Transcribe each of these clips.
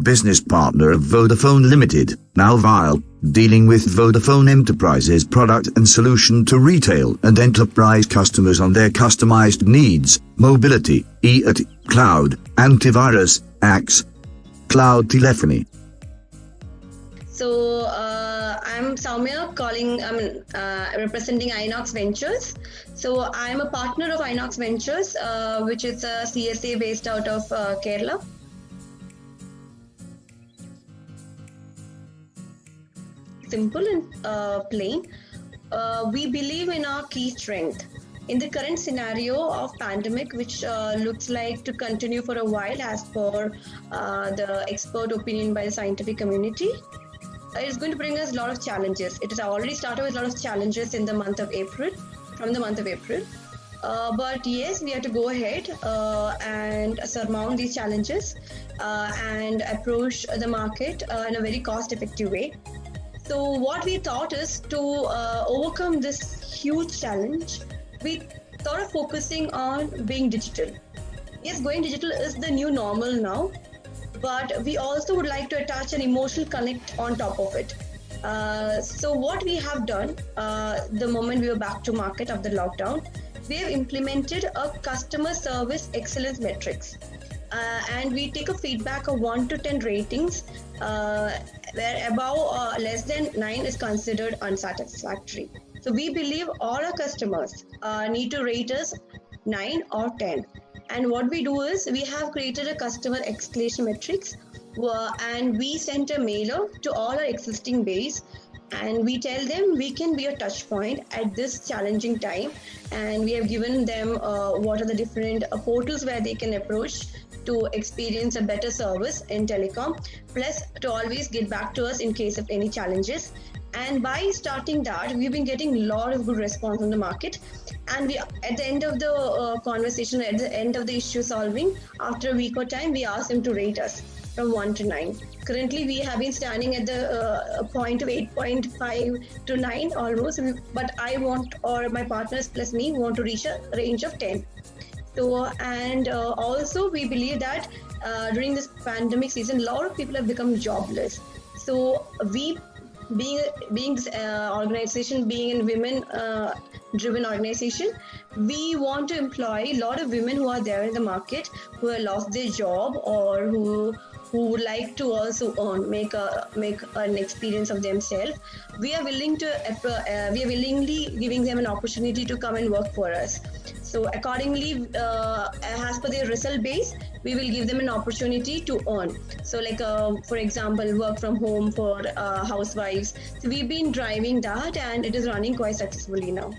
business partner of Vodafone Limited, now Vile, dealing with Vodafone Enterprises product and solution to retail and enterprise customers on their customized needs, mobility, IoT, cloud, antivirus, apps, cloud telephony. So I'm Soumya representing Inox Ventures. So I'm a partner of Inox Ventures, which is a CSA based out of Kerala. Simple and plain. We believe in our key strength. In the current scenario of pandemic, which looks like to continue for a while as per the expert opinion by the scientific community, it's going to bring us a lot of challenges. It has already started with a lot of challenges in the month of April, from the month of April. But yes, we have to go ahead and surmount these challenges and approach the market in a very cost-effective way. So what we thought is to overcome this huge challenge, we thought of focusing on being digital. Yes, going digital is the new normal now, but we also would like to attach an emotional connect on top of it. So what we have done the moment we were back to market after the lockdown, we have implemented a customer service excellence metrics. And we take a feedback of 1 to 10 ratings, where above less than 9 is considered unsatisfactory. So we believe all our customers need to rate us 9 or 10. And what we do is we have created a customer escalation metrics, and we sent a mailer to all our existing base, and we tell them we can be a touch point at this challenging time, and we have given them what are the different portals where they can approach to experience a better service in telecom, plus to always get back to us in case of any challenges. And by starting that, we've been getting a lot of good response on the market. And we, at the end of the conversation, at the end of the issue solving, after a week or time, we asked them to rate us from 1 to 9. Currently, we have been standing at the point of 8.5 to 9 almost, but I want, or my partners plus me, want to reach a range of 10. So, and also we believe that during this pandemic season, a lot of people have become jobless. So we, being this organization, being a women driven organization, we want to employ a lot of women who are there in the market, who have lost their job, or who would like to also earn, make an experience of themselves. We are willingly giving them an opportunity to come and work for us. So accordingly, as per their result base, we will give them an opportunity to earn. So like, for example, work from home for housewives. So we've been driving that, and it is running quite successfully now.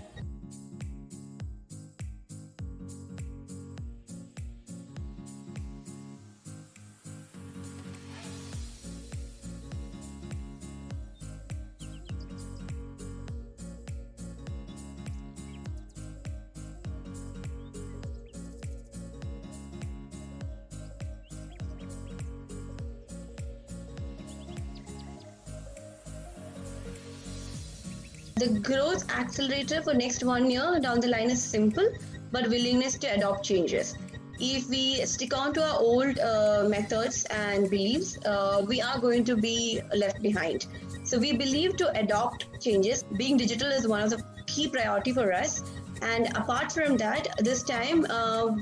The growth accelerator for next 1 year down the line is simple, but willingness to adopt changes. If we stick on to our old methods and beliefs, we are going to be left behind. So we believe to adopt changes. Being digital is one of the key priority for us. And apart from that, this time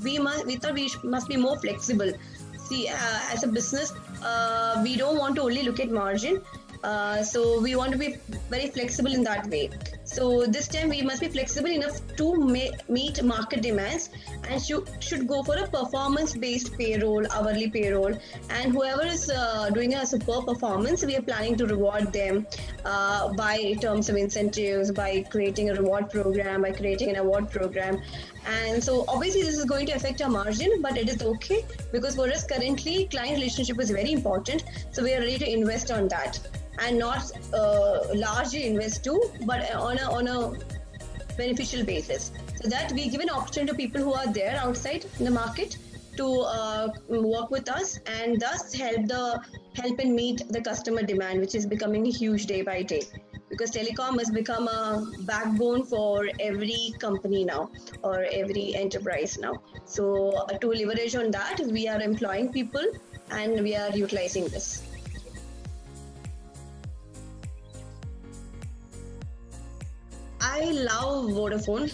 we thought we must be more flexible. See, as a business, we don't want to only look at margin. So we want to be very flexible in that way. So this time we must be flexible enough to meet market demands, and should go for a performance-based payroll, hourly payroll. And whoever is doing a superb performance, we are planning to reward them by terms of incentives, by creating a reward program, by creating an award program. And so obviously this is going to affect our margin, but it is okay, because for us currently client relationship is very important. So we are ready to invest on that, and not largely invest too, but on a beneficial basis. So that we give an opportunity to people who are there outside in the market to work with us, and thus help and meet the customer demand, which is becoming huge day by day. Because telecom has become a backbone for every company now, or every enterprise now. So to leverage on that, we are employing people and we are utilizing this. I love Vodafone.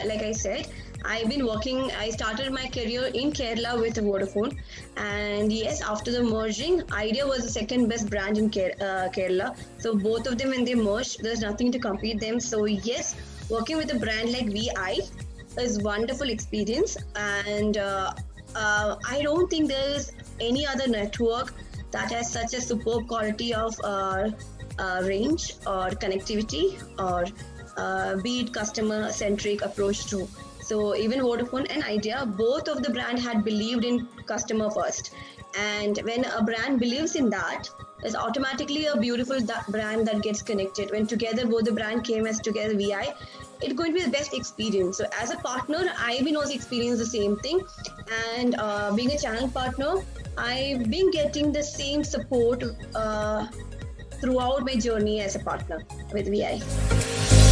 Like I said, I started my career in Kerala with Vodafone. And yes, after the merging, Idea was the second best brand in Kerala. So both of them, when they merged, there's nothing to compete them. So yes, working with a brand like VI is wonderful experience. And I don't think there's any other network that has such a superb quality of range or connectivity or be it customer centric approach too. So even Vodafone and Idea, both of the brand had believed in customer first. And when a brand believes in that, there's automatically a beautiful brand that gets connected. When together both the brand came as together VI, it's going to be the best experience. So as a partner, I've been also experiencing the same thing. And being a channel partner, I've been getting the same support throughout my journey as a partner with VI.